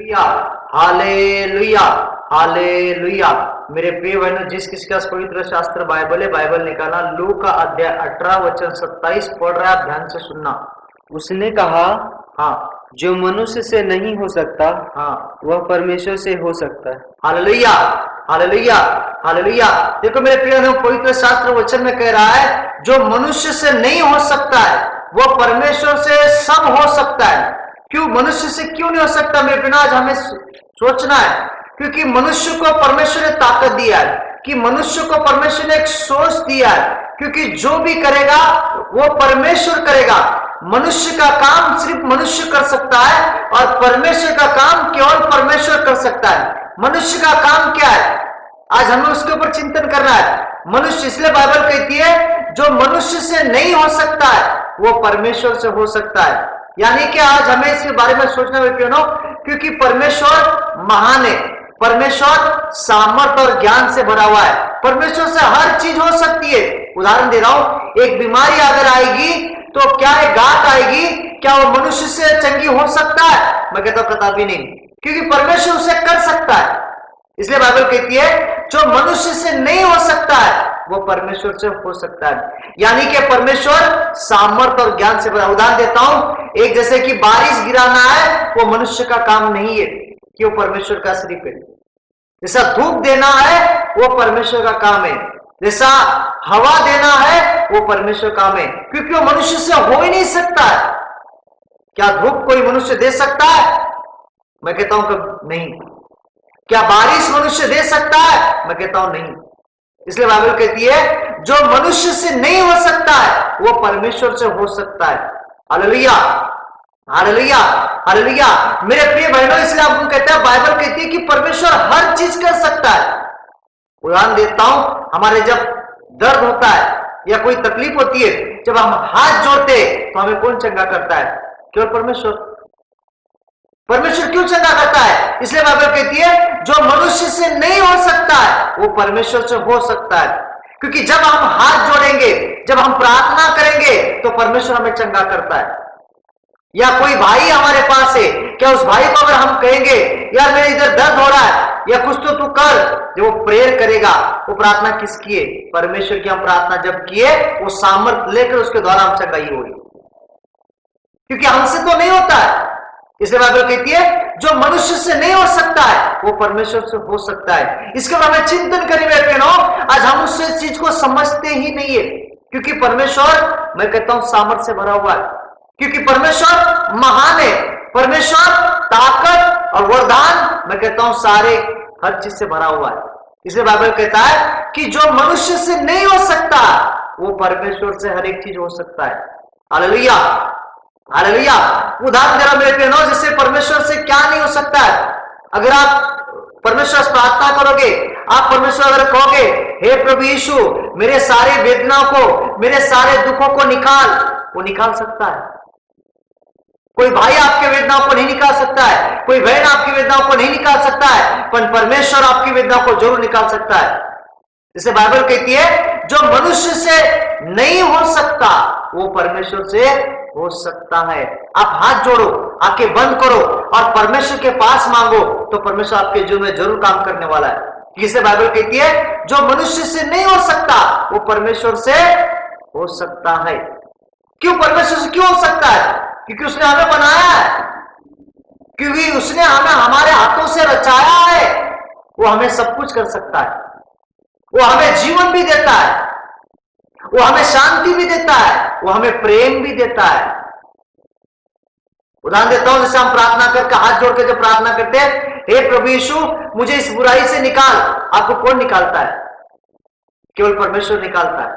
Hallelujah, hallelujah, hallelujah. मेरे प्रिय बहनों, जिस किसी का पवित्र शास्त्र बाइबल है, बाइबल निकालना। लू का अध्याय 18 वचन 27 पढ़ रहा है, ध्यान से सुनना। उसने कहा, हाँ जो मनुष्य से नहीं हो सकता हाँ, वह परमेश्वर से हो सकता है। Hallelujah, hallelujah, hallelujah. देखो मेरे प्रिय बहनों, पवित्र शास्त्र वचन में कह रहा है जो मनुष्य से नहीं हो सकता है वो परमेश्वर से सब हो सकता है। क्यों मनुष्य से क्यों नहीं हो सकता मेरे बिना, आज हमें सोचना है। क्योंकि मनुष्य को परमेश्वर ने ताकत दिया है, कि मनुष्य को परमेश्वर ने एक सोच दिया है, क्योंकि जो भी करेगा वो परमेश्वर करेगा। मनुष्य का काम सिर्फ मनुष्य कर सकता है और परमेश्वर का काम केवल परमेश्वर कर सकता है। मनुष्य का काम क्या है, आज हमें उसके ऊपर चिंतन करना है। मनुष्य, इसलिए बाइबल कहती है जो मनुष्य से नहीं हो सकता है वो परमेश्वर से हो सकता है। यानी कि आज हमें इसके बारे में सोचना है क्यों, क्योंकि परमेश्वर महान है, परमेश्वर सामर्थ और ज्ञान से भरा हुआ है, परमेश्वर से हर चीज हो सकती है। उदाहरण दे रहा हूं, एक बीमारी अगर आएगी तो क्या एक गांठ आएगी, क्या वो मनुष्य से चंगी हो सकता है? मैं कहता हूं कदापि नहीं, क्योंकि परमेश्वर उसे कर सकता है। इसलिए बाइबल कहती है जो मनुष्य से नहीं हो सकता है वो परमेश्वर से हो सकता है। यानी कि परमेश्वर सामर्थ और ज्ञान से भरा। उदाहरण देता हूं, एक जैसे कि बारिश गिराना है वो मनुष्य का काम नहीं है, कि वो परमेश्वर का सिर्फ है। जैसा धूप देना है वो परमेश्वर का काम है, जैसा हवा देना है वो परमेश्वर का काम है, क्योंकि वो मनुष्य से हो ही नहीं सकता है। क्या धूप कोई मनुष्य दे सकता है? मैं कहता हूं कि नहीं। क्या बारिश मनुष्य दे सकता है? मैं कहता हूं नहीं। इसलिए बाइबल कहती है जो मनुष्य से नहीं हो सकता है वो परमेश्वर से हो सकता है। Hallelujah, hallelujah, hallelujah. मेरे प्रिय बहनों, इसलिए आपको कहते हैं, बाइबल कहती है कि परमेश्वर हर चीज कर सकता है। उदाहरण देता हूं, हमारे जब दर्द होता है या कोई तकलीफ होती है, जब हम हाथ जोड़ते हैं तो हमें कौन चंगा करता है? केवल परमेश्वर। परमेश्वर क्यों चंगा करता है? इसलिए बाइबल कहती है जो मनुष्य से नहीं हो सकता है वो परमेश्वर से हो सकता है। क्योंकि जब हम हाथ जोड़ेंगे, जब हम प्रार्थना करेंगे तो परमेश्वर हमें चंगा करता है। या कोई भाई हमारे पास है, क्या उस भाई को अगर हम कहेंगे यार मेरे इधर दर्द हो रहा है या कुछ तो तू कर, जब वो प्रेयर करेगा, वो प्रार्थना किसकी है? परमेश्वर की। हम प्रार्थना जब किए वो सामर्थ लेकर उसके द्वारा हम चंगाई होगी, क्योंकि हमसे तो नहीं होता है। इसलिए बाइबल कहती है जो मनुष्य से नहीं हो सकता है वो परमेश्वर से हो सकता है। इसके बारे में चिंतन करेंगे बहनों, आज हम उस चीज को समझते ही नहीं है, क्योंकि परमेश्वर, मैं कहता हूं, सामर्थ्य से भरा हुआ है, क्योंकि परमेश्वर महान है। परमेश्वर ताकत और वरदान, मैं कहता हूं, सारे हर चीज से भरा हुआ है। इसलिए बाइबल कहता है कि जो मनुष्य से नहीं हो सकता वो परमेश्वर से हर एक चीज हो सकता है। Hallelujah, hallelujah. उदाहरण दे रहा मेरे प्रियो, जिससे परमेश्वर से क्या नहीं हो सकता है। अगर आप परमेश्वर से प्रार्थना करोगे, आप परमेश्वर अगर कहोगे हे प्रभु यीशु मेरे सारे वेदनाओं को, मेरे सारे दुखों को निकाल, वो निकाल सकता है। कोई भाई आपके वेदनाओं को नहीं निकाल सकता है, कोई बहन आपकी वेदनाओं को नहीं निकाल सकता है, पर परमेश्वर आपकी वेदनाओं को जरूर निकाल सकता है। जैसे बाइबल कहती है जो मनुष्य से नहीं हो सकता वो परमेश्वर से हो सकता है। आप हाथ जोड़ो, आंखें बंद करो और परमेश्वर के पास मांगो, तो परमेश्वर आपके जीवन में जरूर काम करने वाला है। जिसे बाइबल कहती है जो मनुष्य से नहीं हो सकता वो परमेश्वर से हो सकता है। क्यों परमेश्वर से क्यों हो सकता है? क्योंकि उसने हमें बनाया है, क्योंकि उसने हमें हमारे हाथों से रचाया है। वो हमें सब कुछ कर सकता है, वो हमें जीवन भी देता है, वो हमें शांति भी देता है, वो हमें प्रेम भी देता है। उदाहरण देता हूं, जैसे हम प्रार्थना करके हाथ जोड़ के जब प्रार्थना करते हैं हे प्रभु यीशु मुझे इस बुराई से निकाल, आपको कौन निकालता है? केवल परमेश्वर निकालता है।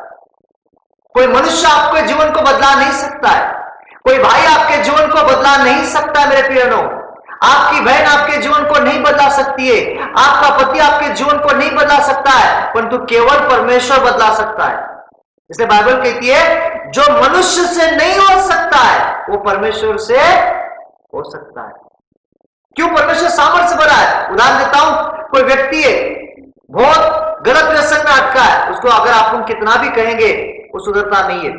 कोई मनुष्य आपके जीवन को बदला नहीं सकता है, कोई भाई आपके जीवन को बदला नहीं सकता है। मेरे प्रियजनों, आपकी बहन आपके जीवन को नहीं बदला सकती है, आपका पति आपके जीवन को नहीं बदला सकता है, परंतु केवल परमेश्वर बदला सकता है। इसलिए बाइबल कहती है जो मनुष्य से नहीं हो सकता है वो परमेश्वर से हो सकता है। क्यों? परमेश्वर सामर्थ्य से भरा है। उदाहरण देता हूं, कोई व्यक्ति है बहुत गलत व्यसन में अटका है, उसको अगर आप कितना भी कहेंगे वो सुधरता नहीं है।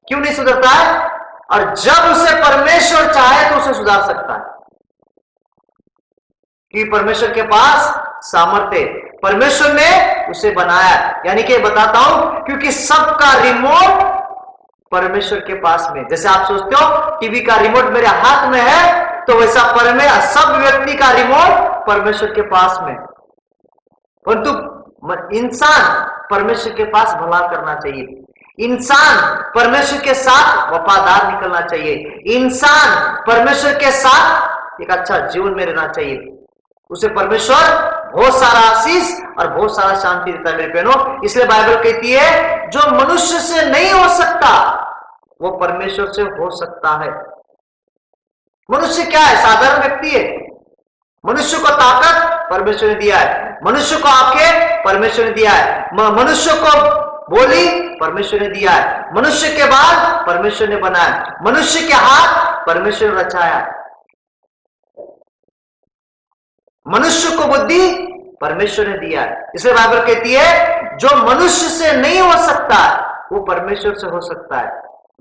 क्यों नहीं सुधरता है? और जब उसे परमेश्वर चाहे तो उसे सुधार सकता है। कि परमेश्वर के पास सामर्थ्य, परमेश्वर ने उसे बनाया। यानी कि बताता हूं, क्योंकि सबका रिमोट परमेश्वर के पास में। जैसे आप सोचते हो टीवी का रिमोट मेरे हाथ में है, तो वैसा सब व्यक्ति का रिमोट परमेश्वर के पास में। परंतु इंसान परमेश्वर के पास भला करना चाहिए, इंसान परमेश्वर के साथ वफादार निकलना चाहिए, इंसान परमेश्वर के साथ एक अच्छा जीवन में रहना चाहिए। उसे परमेश्वर बहुत सारा आशीष और बहुत सारा शांति देता है मेरे बहनों। इसलिए बाइबल कहती है जो मनुष्य से नहीं हो सकता वो परमेश्वर से हो सकता है। मनुष्य क्या है? साधारण व्यक्ति है। मनुष्य को ताकत परमेश्वर ने दिया है, मनुष्य को आंखें परमेश्वर ने दिया है, मनुष्य को बोली परमेश्वर ने दिया है, मनुष्य के बाल परमेश्वर ने बनाया, मनुष्य के हाथ परमेश्वर ने रचाया, मनुष्य को बुद्धि परमेश्वर ने दिया है। इसलिए बाइबल कहती है जो मनुष्य से नहीं हो सकता वो परमेश्वर से हो सकता है।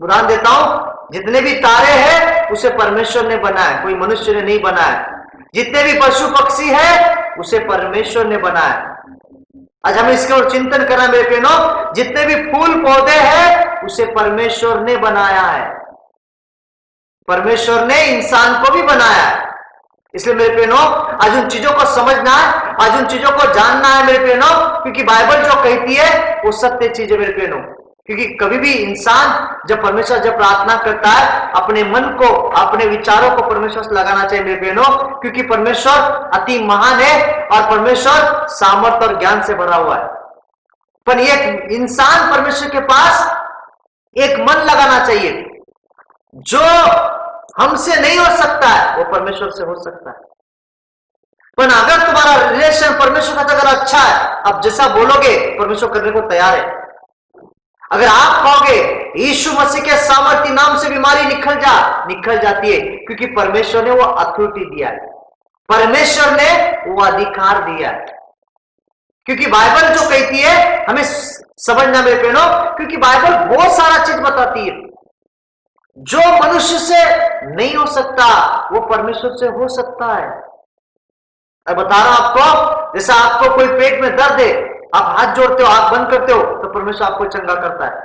उदाहरण देता हूं, जितने भी तारे हैं उसे परमेश्वर ने बनाया, कोई मनुष्य ने नहीं बनाया। जितने भी पशु पक्षी है उसे परमेश्वर ने बनाया। आज हमें इसके ऊपर चिंतन करना मेरे बहनों। जितने भी फूल पौधे हैं उसे परमेश्वर ने बनाया है, परमेश्वर ने इंसान को भी बनाया है। इसलिए मेरे बहनों आज उन चीजों को समझना है, आज उन चीजों को जानना है मेरे बहनों, क्योंकि बाइबल जो कहती है वो सत्य चीज है मेरे बहनों। क्योंकि कभी भी इंसान जब प्रार्थना करता है अपने मन को, अपने विचारों को परमेश्वर से लगाना चाहिए मेरे बहनों, क्योंकि परमेश्वर अति महान है और परमेश्वर सामर्थ्य और ज्ञान से भरा हुआ है। पर एक इंसान परमेश्वर के पास एक मन लगाना चाहिए, जो हमसे नहीं हो सकता है वो परमेश्वर से हो सकता है। पर अगर तुम्हारा रिलेशन परमेश्वर का अगर अच्छा है, आप जैसा बोलोगे परमेश्वर करने को तैयार है। अगर आप कहोगे यीशु मसीह के सामर्थ्य नाम से बीमारी निकल जाती है, क्योंकि परमेश्वर ने वो अथॉरिटी दिया है, परमेश्वर ने वो अधिकार दिया है। क्योंकि बाइबल जो कहती है हमें समझना मेरे बहनों, क्योंकि बाइबल बहुत सारा चीज बताती है। जो मनुष्य से नहीं हो सकता वो परमेश्वर से हो सकता है। मैं बता रहा हूं आपको, जैसा आपको कोई पेट में दर्द है, आप हाथ जोड़ते हो, आंख बंद करते हो, तो परमेश्वर आपको चंगा करता है।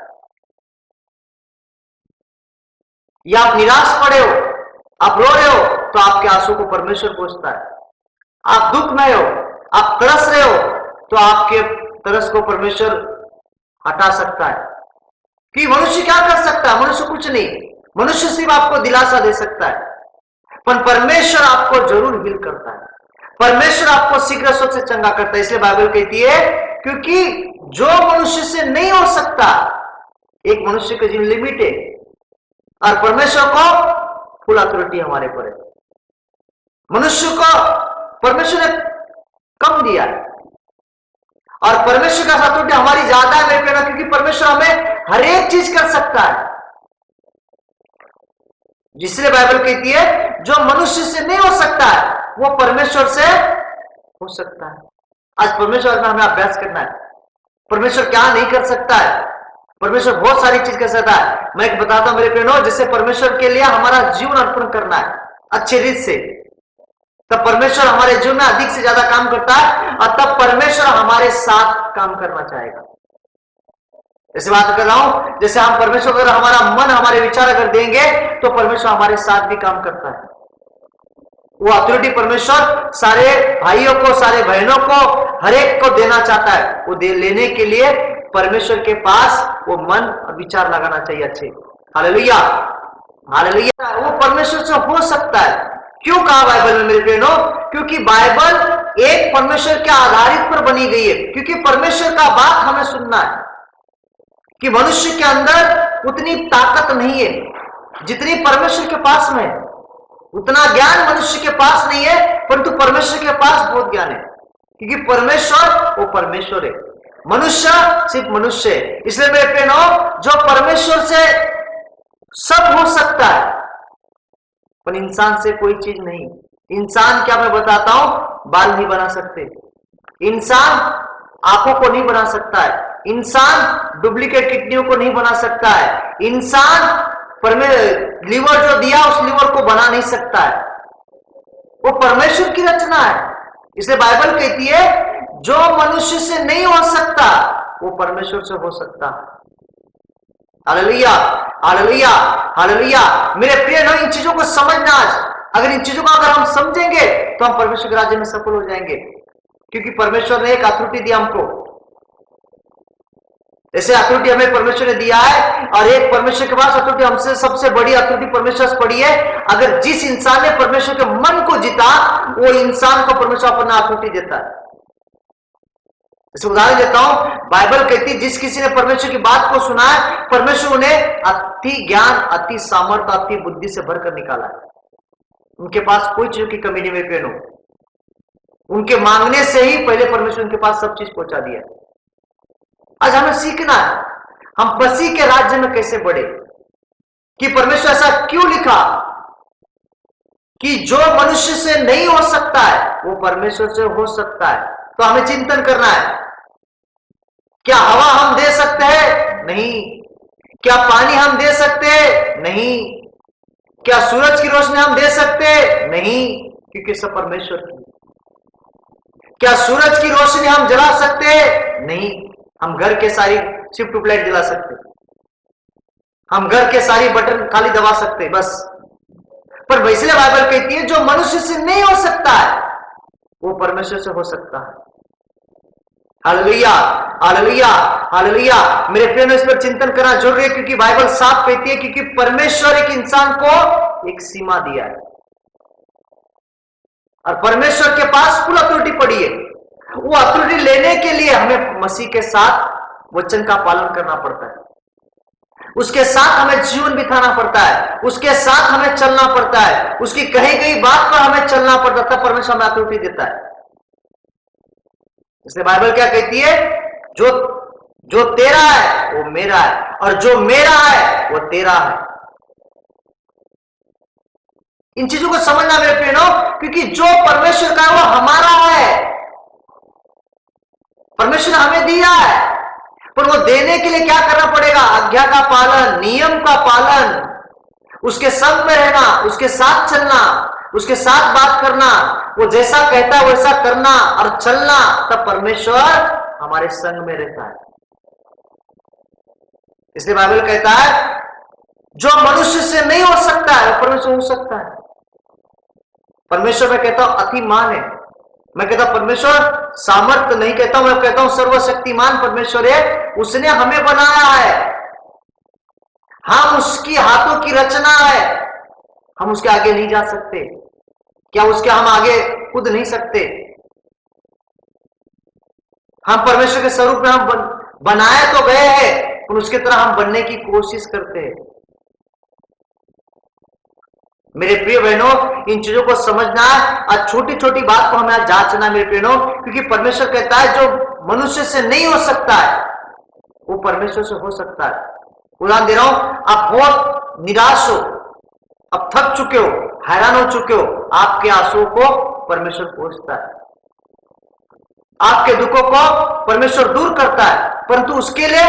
या आप निराश पड़े हो, आप रो रहे हो, तो आपके आंसू को परमेश्वर पहुंचता है। आप दुख में हो, आप तरस रहे हो, तो आपके तरस को परमेश्वर हटा सकता है। कि मनुष्य क्या कर सकता है? मनुष्य कुछ नहीं, मनुष्य सिर्फ आपको दिलासा दे सकता है, पर परमेश्वर आपको जरूर हिल करता है, परमेश्वर आपको शीघ्र से चंगा करता है। इसलिए बाइबल कहती है क्योंकि जो मनुष्य से नहीं हो सकता, एक मनुष्य की जिन लिमिट है और परमेश्वर को फुल अथॉरिटी हमारे पर है। मनुष्य को परमेश्वर ने कम दिया है और परमेश्वर का अथॉरिटी हमारी ज्यादा है मेरे प्यारे, क्योंकि परमेश्वर हमें हर एक चीज कर सकता है। जिसलिए बाइबल कहती है जो मनुष्य से नहीं हो सकता है वो परमेश्वर से हो सकता है। आज परमेश्वर में हमें अभ्यास करना है, परमेश्वर क्या नहीं कर सकता है। परमेश्वर बहुत सारी चीज कर सकता है। मैं एक बताता हूं मेरे प्यारे, जैसे परमेश्वर के लिए हमारा जीवन अर्पण करना है अच्छे रीत से, तब परमेश्वर हमारे जीवन में अधिक से ज्यादा काम करता है और तब परमेश्वर हमारे साथ काम करना चाहेगा। ऐसे बात कर रहा हूं, जैसे हम परमेश्वर अगर हमारा मन, हमारे विचार अगर देंगे तो परमेश्वर हमारे साथ भी काम करता है। वो अथॉरिटी परमेश्वर सारे भाइयों को, सारे बहनों को, हर एक को देना चाहता है। वो लेने के लिए परमेश्वर के पास वो मन और विचार लगाना चाहिए अच्छे। Hallelujah, hallelujah. वो परमेश्वर से हो सकता है। क्यों कहा बाइबल में मेरे बहनों? क्योंकि बाइबल एक परमेश्वर के आधारित पर बनी गई है। क्योंकि परमेश्वर का बात हमें सुनना है कि मनुष्य के अंदर उतनी ताकत नहीं है जितनी परमेश्वर के पास में है। उतना ज्ञान मनुष्य के पास नहीं है, परंतु परमेश्वर के पास बहुत ज्ञान है। क्योंकि परमेश्वर वो परमेश्वर है, मनुष्य सिर्फ मनुष्य है। इसलिए मेरे बहनों, जो परमेश्वर से सब हो सकता है पर इंसान से कोई चीज नहीं। इंसान क्या, मैं बताता हूं, बाल नहीं बना सकते, इंसान आंखों को नहीं बना सकता है, इंसान डुप्लीकेट किडनियों को नहीं बना सकता है, इंसान लीवर जो दिया उस लीवर को बना नहीं सकता है। वो परमेश्वर की रचना है। इसलिए बाइबल कहती है जो मनुष्य से नहीं हो सकता वो परमेश्वर से हो सकता। Hallelujah, hallelujah, hallelujah. मेरे प्रिय लोग, इन चीजों को समझना। आज अगर इन चीजों को अगर हम समझेंगे तो हम परमेश्वर के राज्य में सफल हो जाएंगे, क्योंकि परमेश्वर ने एक अथॉरिटी दिया हमको। ऐसे अथॉरिटी हमें परमेश्वर ने दिया है, और एक परमेश्वर के पास अथॉरिटी, हमसे सबसे बड़ी अथॉरिटी परमेश्वर से पड़ी है। अगर जिस इंसान ने परमेश्वर के मन को जीता, वो इंसान को परमेश्वर अपना अथॉरिटी देता है। इसे उदाहरण देता हूं, बाइबल कहती है जिस किसी ने परमेश्वर की बात को सुना है, परमेश्वर उन्हें अति ज्ञान, अति सामर्थ्य, अति बुद्धि से भरकर निकाला है। उनके पास कोई चीज की कमी नहीं हुई प्रेनो। उनके मांगने से ही पहले परमेश्वर उनके पास सब चीज पहुंचा दिया। आज हमें सीखना है हम मसीह के राज्य में कैसे बढ़े, कि परमेश्वर ऐसा क्यों लिखा कि जो मनुष्य से नहीं हो सकता है वो परमेश्वर से हो सकता है। तो हमें चिंतन करना है, क्या हवा हम दे सकते हैं? नहीं। क्या पानी हम दे सकते हैं? नहीं। क्या सूरज की रोशनी हम दे सकते हैं? नहीं, क्योंकि सब परमेश्वर की। क्या सूरज की रोशनी हम जला सकते हैं? नहीं। हम घर के सारी सिर्फ ट्यूबलाइट जला सकते, हम घर के सारी बटन खाली दबा सकते बस। पर इसलिए बाइबल कहती है जो मनुष्य से नहीं हो सकता है वो परमेश्वर से हो सकता है। Hallelujah, hallelujah, hallelujah. मेरे प्रिय, इस पर चिंतन करना जरूरी है, क्योंकि बाइबल साफ कहती है क्योंकि परमेश्वर एक इंसान को एक सीमा दिया है, और परमेश्वर के पास फुल अथॉरिटी पड़ी है। वो अथॉरिटी लेने के लिए हमें मसीह के साथ वचन का पालन करना पड़ता है, उसके साथ हमें जीवन बिताना पड़ता है, उसके साथ हमें चलना पड़ता है, उसकी कही गई बात पर हमें चलना पड़ता है, परमेश्वर हमें अथॉरिटी देता है। इसलिए बाइबल क्या कहती है, जो तेरा है वो मेरा है, और जो मेरा है वो तेरा है। इन चीजों को समझना मेरे प्रियो, क्योंकि जो परमेश्वर का है वो हमारा है। परमेश्वर ने हमें दिया है, पर वो देने के लिए क्या करना पड़ेगा? आज्ञा का पालन, नियम का पालन, उसके संग में रहना, उसके साथ चलना, उसके साथ बात करना, वो जैसा कहता है वैसा करना और चलना, तब परमेश्वर हमारे संग में रहता है। इसलिए बाइबल कहता है जो मनुष्य से नहीं हो सकता है वो परमेश्वर हो सकता है। परमेश्वर मैं कहता हूं अतिमान है, मैं कहता हूं परमेश्वर सामर्थ्य नहीं कहता हूं, मैं कहता हूं सर्वशक्तिमान परमेश्वर है। उसने हमें बनाया है, हम उसकी हाथों की रचना है, हम उसके आगे नहीं जा सकते। क्या उसके हम आगे कूद नहीं सकते? हम परमेश्वर के स्वरूप में हम बनाए तो गए हैं, पर उसके तरह हम बनने की कोशिश करते हैं। मेरे प्रिय बहनों, इन चीजों को समझना है, और छोटी छोटी बात को हमें जांचना मेरे प्रियो, क्योंकि परमेश्वर कहता है जो मनुष्य से नहीं हो सकता है वो परमेश्वर से हो सकता है। उदाहरण दे रहा हूं, आप बहुत निराश हो, अब थक चुके हो, हैरान हो चुके हो, आपके आंसुओं को परमेश्वर पहुंचता है, आपके दुखों को परमेश्वर दूर करता है, परंतु उसके लिए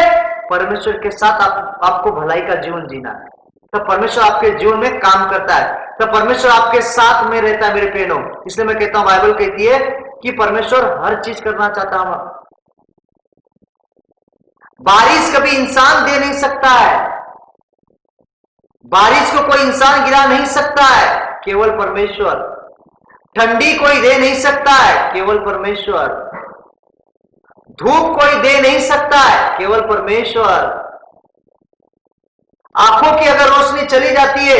परमेश्वर के साथ आपको भलाई का जीवन जीना है। तो परमेश्वर आपके जीवन में काम करता है, तो परमेश्वर आपके साथ में रहता है मेरे प्रियो। इसलिए मैं कहता हूं, बाइबल कहती है कि परमेश्वर हर चीज करना चाहता है। बारिश कभी इंसान दे नहीं सकता है, बारिश को कोई इंसान गिरा नहीं सकता है, केवल परमेश्वर। ठंडी कोई दे नहीं सकता है, केवल परमेश्वर। धूप कोई दे नहीं सकता है, केवल परमेश्वर। आंखों की अगर रोशनी चली जाती है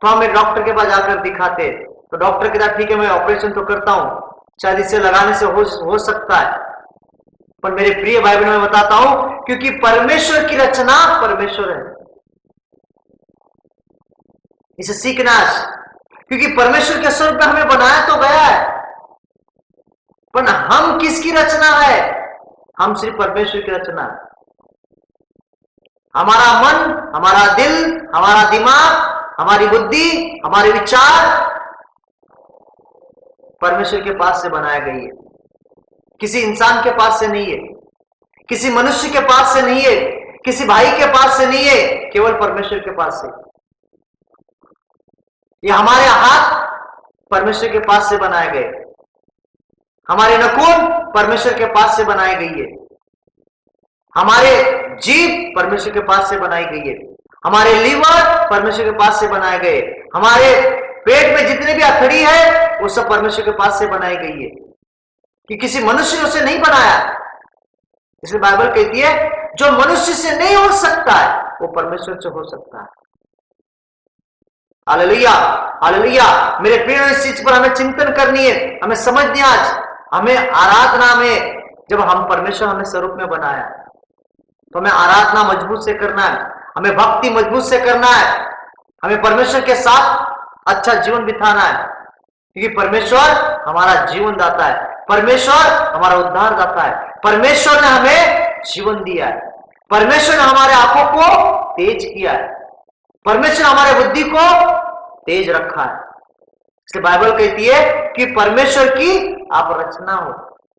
तो हम एक डॉक्टर के पास जाकर दिखाते, तो डॉक्टर कहता ठीक है मैं ऑपरेशन तो करता हूं, शायद इसे लगाने से हो सकता है। पर मेरे प्रिय भाई बहनों, मैं बताता हूं, क्योंकि परमेश्वर की रचना परमेश्वर है, इसे सीखना है, क्योंकि परमेश्वर के स्वरूप में हमें बनाया तो गया है, पर हम किसकी रचना है? हम सिर्फ परमेश्वर की रचना है। हमारा मन, हमारा दिल, हमारा दिमाग, हमारी बुद्धि, हमारे विचार परमेश्वर के पास से बनाया गई है, किसी इंसान के पास से नहीं है, किसी मनुष्य के पास से नहीं है, किसी भाई के पास से नहीं है, केवल परमेश्वर के पास से। ये हमारे हाथ परमेश्वर के पास से बनाए गए, हमारी नखून परमेश्वर के पास से बनाई गई है, हमारे जीभ परमेश्वर के पास से बनाई गई है, हमारे लीवर परमेश्वर के पास से बनाए गए, हमारे पेट में जितने भी अथड़ी है वो सब परमेश्वर के पास से बनाई गई है, कि किसी मनुष्य ने उसे नहीं बनाया। इसलिए बाइबल कहती है जो मनुष्य से नहीं हो सकता है वो परमेश्वर से हो सकता है। Hallelujah, hallelujah. मेरे प्रिय, इस चीज पर हमें चिंतन करनी है, हमें समझनी आज, हमें आराधना में जब हम परमेश्वर हमें स्वरूप में बनाया तो हमें आराधना मजबूत से करना है, हमें भक्ति मजबूत से करना है, हमें परमेश्वर के साथ अच्छा जीवन बिताना है, क्योंकि परमेश्वर हमारा जीवन दाता है, परमेश्वर हमारा उद्धार दाता है, परमेश्वर ने हमें जीवन दिया है, परमेश्वर ने हमारे आंखों को तेज किया है, परमेश्वर हमारे बुद्धि को तेज रखा है। इसलिए बाइबल कहती है कि परमेश्वर की आप रचना हो,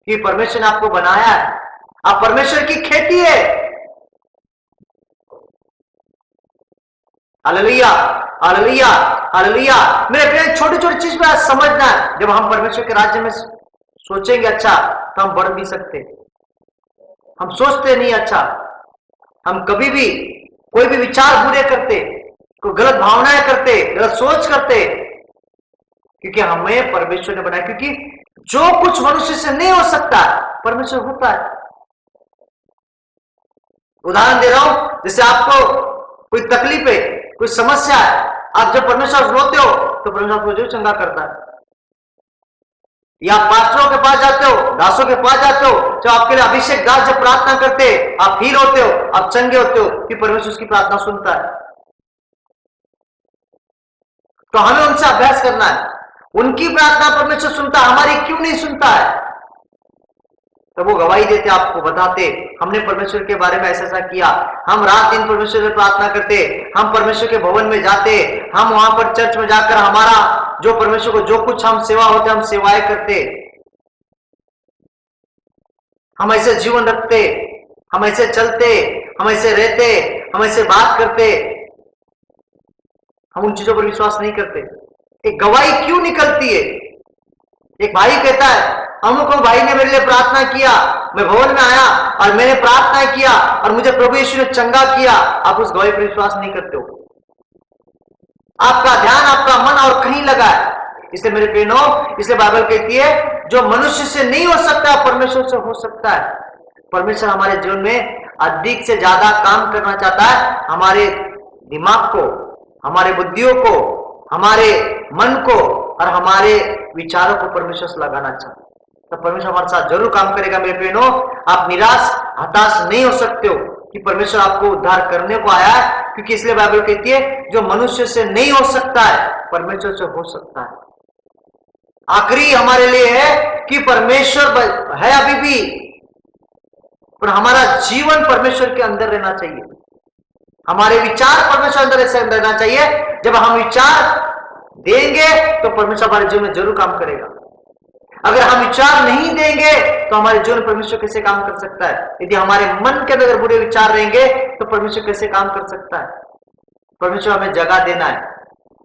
कि परमेश्वर ने आपको बनाया है, आप परमेश्वर की खेती है। Hallelujah, hallelujah, hallelujah. मेरे प्रिय, छोटी छोटी चीज में समझना है, जब हम परमेश्वर के राज्य में सोचेंगे अच्छा तो हम बढ़ भी सकते, हम सोचते नहीं अच्छा, हम कभी भी कोई भी विचार बुरे करते, कोई गलत भावनाएं करते, गलत सोच करते, क्योंकि हमें परमेश्वर ने बनाया, क्योंकि जो कुछ मनुष्य से नहीं हो सकता परमेश्वर होता है। उदाहरण दे रहा हूं, जैसे आपको कोई तकलीफ है, कोई समस्या है, आप जब परमेश्वर रोते हो तो परमेश्वर आपको जो चंगा करता है, या पास्टरों के पास जाते हो, दासों के पास जाते हो, जब आपके लिए अभिषेक दास जब प्रार्थना करते आप हील होते हो, आप चंगे होते हो, कि परमेश्वर उसकी प्रार्थना सुनता है। तो हमें उनसे अभ्यास करना है, उनकी प्रार्थना परमेश्वर सुनता है, हमारी क्यों नहीं सुनता है? तो वो गवाही देते, आपको बताते हमने परमेश्वर के बारे में ऐसा ऐसा किया, हम रात दिन परमेश्वर से प्रार्थना करते, हम परमेश्वर के भवन में जाते, हम वहां पर चर्च में जाकर हमारा जो परमेश्वर को जो कुछ हम सेवा होते हम सेवाएं करते, हम ऐसे जीवन रखते, हम ऐसे चलते, हम ऐसे रहते, हम ऐसे बात करते, हम उन चीजों पर विश्वास नहीं करते। एक गवाही क्यों निकलती है? एक भाई कहता है अमुक भाई ने मेरे लिए प्रार्थना किया, मैं भवन में आया और मैंने प्रार्थना किया और मुझे प्रभु यीशु ने चंगा किया। आप उस गवाही पर विश्वास नहीं करते हो, आपका ध्यान, आपका मन और कहीं लगा है। इसलिए मेरे प्रियो, इसलिए बाइबल कहती है जो मनुष्य से नहीं हो सकता परमेश्वर से हो सकता है। परमेश्वर हमारे जीवन में अधिक से ज्यादा काम करना चाहता है, हमारे दिमाग को, हमारे बुद्धियों को, हमारे मन को और हमारे विचारों को परमेश्वर से लगाना चाहता है। तो परमेश्वर हमारे साथ जरूर काम करेगा। मेरे प्रियो, आप निराश हताश नहीं हो सकते हो कि परमेश्वर आपको उद्धार करने को आया है, क्योंकि इसलिए बाइबल कहती है जो मनुष्य से नहीं हो सकता है परमेश्वर से हो सकता है। आखिरी हमारे लिए है कि परमेश्वर है अभी भी, पर हमारा जीवन परमेश्वर के अंदर रहना चाहिए, हमारे विचार परमेश्वर अंदर ऐसे रहना चाहिए। जब हम विचार देंगे तो परमेश्वर हमारे जीवन में जरूर काम करेगा। अगर हम विचार नहीं देंगे तो हमारे जीवन में परमेश्वर कैसे काम कर सकता है? यदि हमारे मन के अंदर बुरे विचार रहेंगे तो परमेश्वर कैसे काम कर सकता है? परमेश्वर हमें जगह देना है,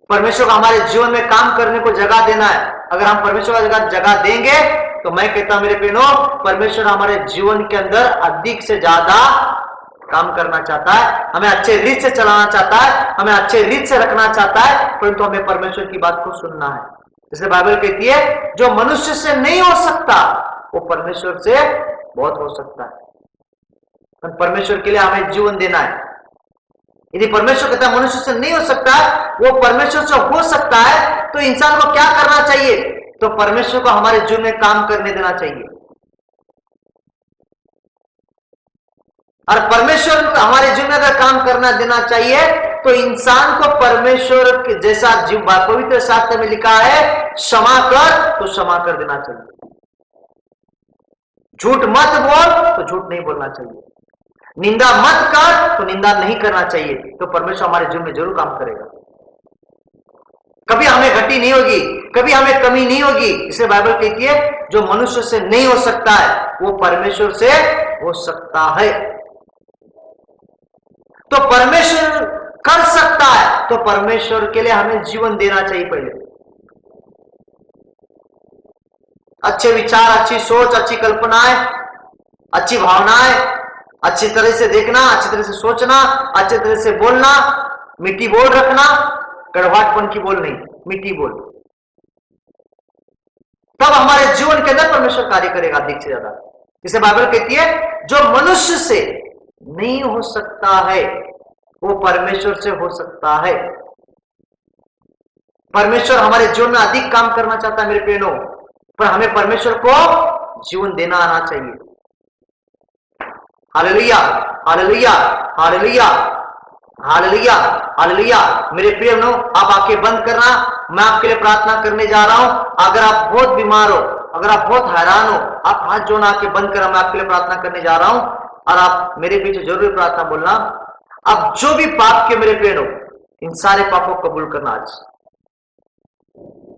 परमेश्वर को हमारे जीवन में काम करने को जगह देना है। अगर हम परमेश्वर को जगह देंगे तो मैं कहता हूं मेरे प्रियो, परमेश्वर हमारे जीवन के अंदर अधिक से ज्यादा काम करना चाहता है, हमें अच्छे रीत से चलाना चाहता है, हमें अच्छे रीत से रखना चाहता है, परंतु हमें परमेश्वर की बात को सुनना है। जैसे बाइबल कहती है जो मनुष्य से नहीं हो सकता वो परमेश्वर से बहुत हो सकता है। परमेश्वर के लिए हमें जीवन देना है। यदि परमेश्वर कहता है मनुष्य से नहीं हो सकता वो परमेश्वर से हो सकता है, तो इंसान को क्या करना चाहिए? तो परमेश्वर को हमारे जीवन में काम करने देना चाहिए। और परमेश्वर को हमारे जीवन में अगर काम करना देना चाहिए तो इंसान को परमेश्वर जैसा जीव, पवित्र शास्त्र में लिखा है क्षमा कर तो क्षमा कर देना चाहिए, झूठ मत बोल तो झूठ नहीं बोलना चाहिए, निंदा मत कर तो निंदा नहीं करना चाहिए। तो परमेश्वर हमारे जीवन में जरूर काम करेगा, कभी हमें घटी नहीं होगी, कभी हमें कमी नहीं होगी। इसलिए बाइबल कहती है जो मनुष्य से नहीं हो सकता है वो परमेश्वर से हो सकता है। तो परमेश्वर कर सकता है तो परमेश्वर के लिए हमें जीवन देना चाहिए। पहले अच्छे विचार, अच्छी सोच, अच्छी कल्पनाएं, अच्छी भावनाएं, अच्छी तरह से देखना, अच्छी तरह से सोचना, अच्छी तरह से बोलना, मीठी बोल रखना, कड़वाहटपन की बोल नहीं, मीठी बोल। तब हमारे जीवन के अंदर परमेश्वर कार्य करेगा अधिक से ज्यादा। इसे बाइबल कहती है जो मनुष्य से नहीं हो सकता है वो परमेश्वर से हो सकता है। परमेश्वर हमारे जीवन में अधिक काम करना चाहता है मेरे प्रियो, पर हमें परमेश्वर को जीवन देना आना चाहिए। Hallelujah, hallelujah, hallelujah, hallelujah, hallelujah. मेरे प्रिय बहनों, आप आंखें बंद करना, मैं आपके लिए प्रार्थना करने जा रहा हूं। अगर आप बहुत बीमार हो, अगर आप बहुत हैरान हो, आप हाथ जोड़ना, आंखें बंद करना, मैं आपके लिए प्रार्थना करने जा रहा हूं और आप मेरे पीछे जरूर प्रार्थना बोलना। अब जो भी पाप के मेरे प्रिय, इन सारे पापों को कबूल करना। आज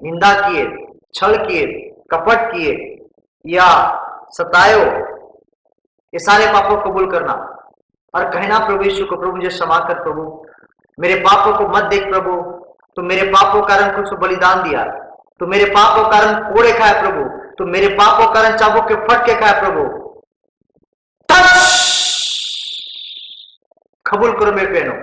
निंदा किए, छल किए, कपट किए या सताए हो, ये सारे पापों को कबूल करना और कहना प्रभु यीशु को, प्रभु मुझे क्षमा कर प्रभु, मेरे पापों को मत देख प्रभु, तो मेरे पापों के कारण कुछ बलिदान दिया, तो मेरे पापों के कारण कोड़े खाए प्रभु, तो मेरे पापों के कारण चाबुक के फटके खाए प्रभु। कबूल करो मेरे बहनों,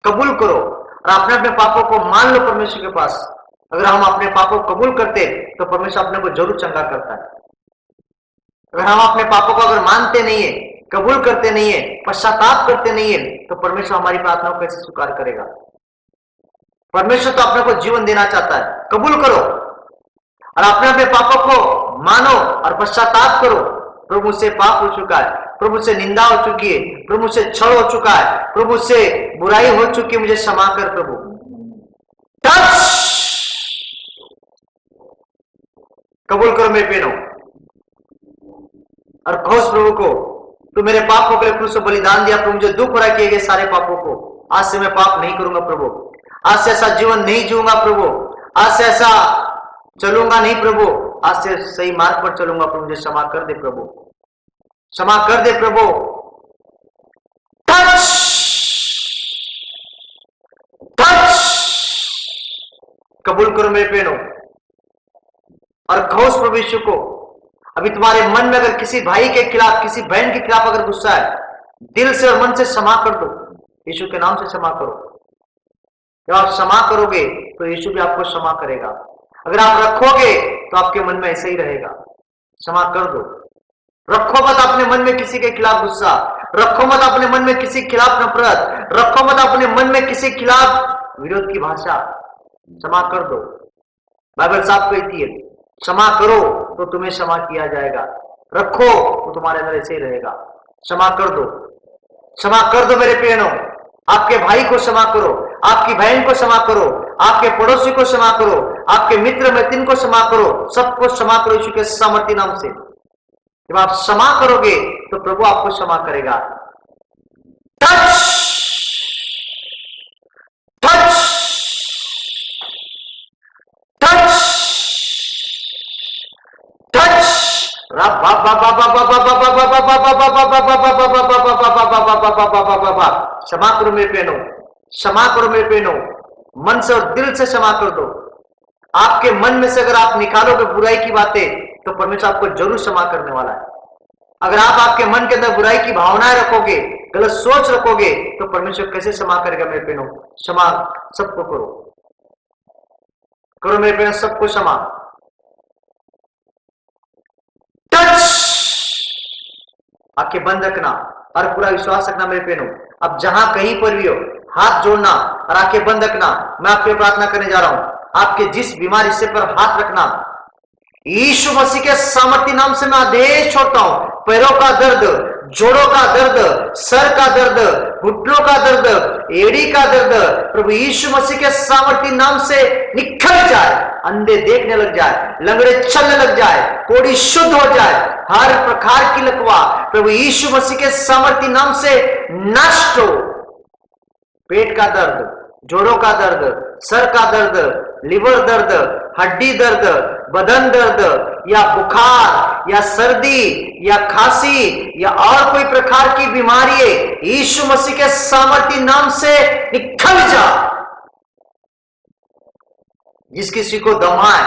कबूल करो और अपने अपने पापों को मान लो परमेश्वर के पास। अगर हम अपने पापों को कबूल करते तो परमेश्वर अपने को जरूर चंगा करता है। अगर हम अपने पापों को अगर मानते नहीं है, कबूल करते नहीं है, पश्चाताप करते नहीं है, तो परमेश्वर हमारी प्रार्थनाओं को कैसे स्वीकार करेगा। परमेश्वर तो अपने को जीवन देना चाहता है। कबूल करो और अपने अपने पापों को मानो और पश्चाताप करो। प्रभु से पाप हो चुका है, प्रभु से निंदा हो चुकी है, प्रभु से छल हो चुका है, प्रभु से बुराई हो चुकी है, मुझे क्षमा कर प्रभु। टच, कबूल करो मेरे बहनों और कहो प्रभु को, तू मेरे पापों के लिए क्रूस पर बलिदान दिया प्रभु, मुझे दुख हो रहा है किए गए सारे पापों को। आज से मैं पाप नहीं करूंगा प्रभु, आज से ऐसा जीवन नहीं जीऊंगा प्रभु, आज से ऐसा चलूंगा नहीं प्रभु, आज से सही मार्ग पर चलूंगा प्रभु, मुझे क्षमा कर दे प्रभु, क्षमा कर दे प्रभु। टच, टच, कबूल करो मेरे बहनों और कहो प्रभु यीशु को, अभी तुम्हारे मन में अगर किसी भाई के खिलाफ, किसी बहन के खिलाफ अगर गुस्सा है, दिल से और मन से क्षमा कर दो, यीशु के नाम से क्षमा करो। जब आप क्षमा करोगे तो यीशु भी आपको क्षमा करेगा। अगर आप रखोगे तो आपके मन में ऐसे ही रहेगा। क्षमा कर दो, रखो मत अपने मन में किसी के खिलाफ गुस्सा, रखो मत अपने मन में किसी के खिलाफ नफरत, रखो मत अपने मन में किसी के खिलाफ विरोध की भाषा। क्षमा कर दो। बाइबल साफ कहती है क्षमा करो तो तुम्हें क्षमा किया जाएगा, रखो तो तुम्हारे अंदर ऐसे ही रहेगा। क्षमा कर दो, क्षमा कर दो मेरे प्रियनों। आपके भाई को क्षमा करो, आपकी बहन को क्षमा करो, आपके पड़ोसी को क्षमा करो, आपके मित्र मित्र को क्षमा करो, सबको क्षमा करो यीशु के सामर्थ्य नाम से। जब आप क्षमा करोगे तो प्रभु आपको क्षमा करेगा। टच, टच, टच, टच, क्षमा करो मेरे बहनों, क्षमा करो मेरे बहनों, मन से और दिल से क्षमा कर दो। आपके मन में से अगर आप निकालोगे बुराई की बातें तो परमेश्वर आपको जरूर क्षमा करने वाला है। अगर आप आपके मन के अंदर बुराई की भावनाएं रखोगे, गलत सोच रखोगे, तो परमेश्वर कैसे क्षमा करेगा मेरे बहनों। क्षमा सबको करो, करो मेरे बहनों सबको क्षमा। टच, आंखें बंद रखना और पूरा विश्वास रखना मेरे बहनों। अब जहां कहीं पर भी हो हाथ जोड़ना और आंखें बंद रखना। मैं आपके प्रार्थना करने जा रहा हूं, आपके जिस बीमार हिस्से पर हाथ रखना, यीशु मसीह के सामर्थ्य नाम से मैं आदेश छोड़ता हूं। पैरों का दर्द, जोड़ों का दर्द, सर का दर्द, घुटनों का दर्द, एड़ी का दर्द, प्रभु यीशु मसीह के सामर्थ्य नाम से निकल जाए। अंधे देखने लग जाए, लंगड़े चलने लग जाए, कोढ़ी शुद्ध हो जाए, हर प्रकार की लकवा प्रभु यीशु मसीह के सामर्थ्य नाम से नष्ट हो। पेट का दर्द, जोड़ों का दर्द, सर का दर्द, लिवर दर्द, हड्डी दर्द, बदन दर्द या बुखार या सर्दी या खांसी या और कोई प्रकार की बीमारी यीशु मसीह के सामर्थ्य नाम से निकल जा। जिस किसी को दमा है,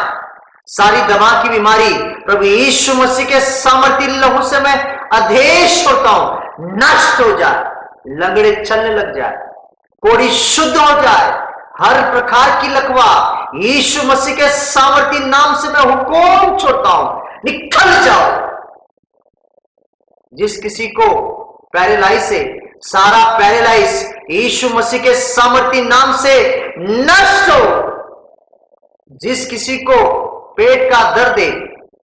सारी दमा की बीमारी प्रभु यीशु मसीह के सामर्थ्य लहू से मैं आदेश होता हूं, नष्ट हो जाए, लंगड़े चलने लग जाए, कोढ़ी शुद्ध हो जाए, हर प्रकार की लकवा यीशु मसीह के सामर्थ्य नाम से मैं हुक्म छोड़ता हूं, निकल जाओ। जिस किसी को पैरालाइज से, सारा पैरालाइज यीशु मसीह के सामर्थ्य नाम से नष्ट हो। जिस किसी को पेट का दर्द है,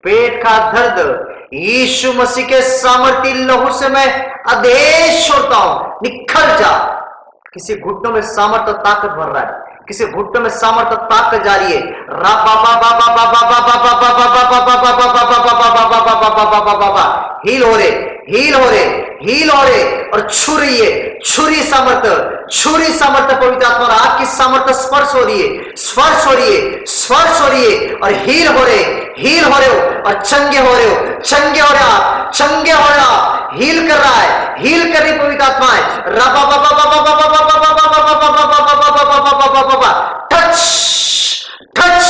पेट का दर्द यीशु मसीह के सामर्थ्य लहू से मैं आदेश छोड़ता हूं, निकल जा। किसी घुटनों में सामर्थ्य ताकत भर रहा है, किसी घुटनों में सामर्थ्य ताकत जा रही है, हील हो रहे, हील हो रहे, हील हो रहे, और छुरी है, छुरी सामर्थ्य, छुरी सामर्थ्य पवित्र आत्मा और आपकी सामर्थ्य स्पर्श हो रही है, स्पर्श हो रही है, स्पर्श हो रही है, और हील हो रहे, हील हो रहे हो, और चंगे हो रहे हो, चंगे हो रहे हो आप, चंगे हो रहे हो, हील कर रहा है, हील कर रही पवित्र आत्मा है। टच टच,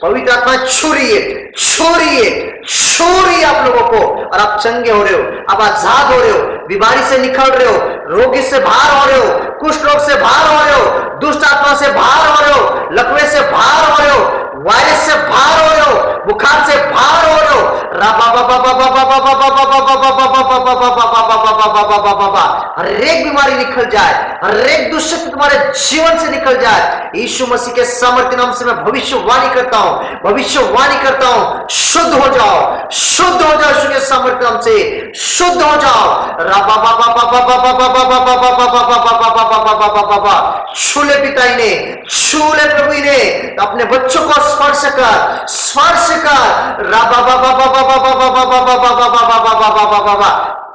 पवित्र आत्मा छुरी है, छुरी है, छुरी आप लोगों को, और आप चंगे हो रहे हो, आप आजाद हो रहे हो, बीमारी से निकल रहे हो, रोगी से बाहर हो रहे हो, कुष्ठ रोग से बाहर हो रहे हो, दुष्ट आत्मा से बाहर हो रहे हो, लकवे से बाहर हो रहे हो, वायरस से बाहर हो रहे हो, बुखार से बाहर हो रहे हो। हर एक बीमारी निकल जाए, हर एक दुष्ट तुम्हारे जीवन से निकल जाए। यीशु मसीह के सामर्थ्य नाम से मैं भविष्यवाणी करता हूं, भविष्यवाणी करता हूं, शुद्ध हो जाओ, शुद्ध हो जाओ, यीशु के सामर्थ्य नाम से शुद्ध हो जाओ। छूले पिताई ने, छूले प्रभु ने, अपने बच्चों को स्पर्श कर, स्पर्श कर,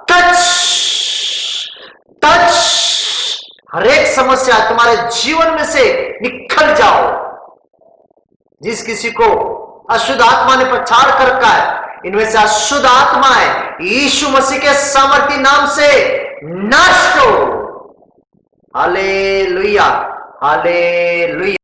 टच टच, हर एक समस्या तुम्हारे जीवन में से निकल जाओ। जिस किसी को अशुद्ध आत्मा ने प्रचार कर रखा है, इनमें से अशुद्ध आत्माएं यीशु मसीह के सामर्थ्य नाम से नष्ट हो। Hallelujah, hallelujah.